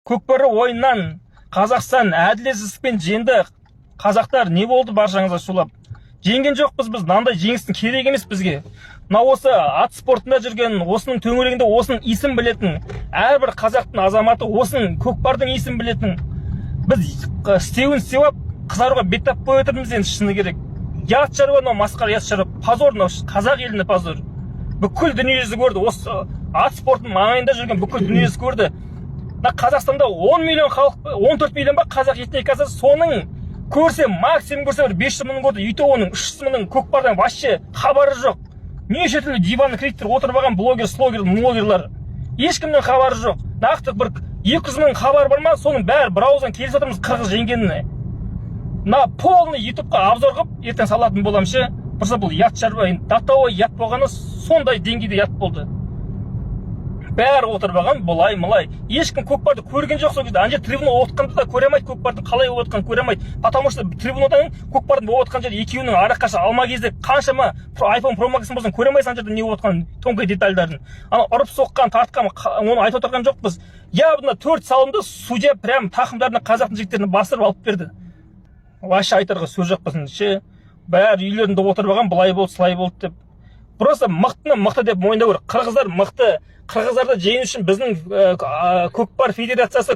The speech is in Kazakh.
көкпар ойыннан Қазақстан әділетсіздікпен жеңді. Қазақтар не болды баршаңызға шулап? Жеңген жоқпыз біз, мынандай жеңістің керек емес бізге. Мына осы ат спортында жүрген, осының төңірегінде осының исін білетін, әрбір қазақтың азаматы осының көкпардың исін білетін. Біз істеуін істеп алып, қызаруға бет таппай қойып отырмыз енді шыны керек. Ят шаруа, мынау масқара ят шаруа, позор, мынау қазақ еліне позор. Бүкіл дүниежүзі көрді, осы ат спортының маңайында жүрген бүкіл дүниежүзі көрді. Қазақстанда 10 миллион халық, 14 миллион ба қазақ этникасы, соның көрсе, максимум көрсе 500 мың көрді, үйті оның 300 мыңның көкпардан вообще хабары жоқ. Неше түрлі диванны кредиттер отырып алған блогер, слогер, блогерлар. Ешкімнен хабары жоқ. Нақты бір 200 мың хабар бар ма, соның бәрі бір ауыздан келіп жатырмыз қырғыз жеңгеніне. Мына полный ютубқа обзор қылып, ертең салатын болам ше. Просто бұл ят шаруа, датауы ят болғаны сондай деңгейде ят болды. Бәрі отырып алған, бұлай-мылай. Ешкім көкпарды көрген жоқ сол кезде. Ана жер трибуна отқанды да көре алмайды, көкпардың қалай болып отқанын көре алмайды. Потому что трибунадан көкпардың болып отқан жер екеуінің арақаша алма кезде қаншама iPhone Pro Max болсын көре алмайсың ана жерде не болып отқан тонкай детальдарын. Ана ұрып соққан, тартқан, оны айтып отырған жоқпыз. Явно 4 салымды судья прям тақымдарына қазақтың жігіттерін бастырып алып берді. Вообще айтарға сөз жоқ біздің ше. Бәрі үйлерінде отырып алған, былай болды, слай болды деп. Просто мықтыны мықты деп мойындау керек. Қырғыздар мықты. Қырғыздарды жеңу үшін біздің көкпар федерациясы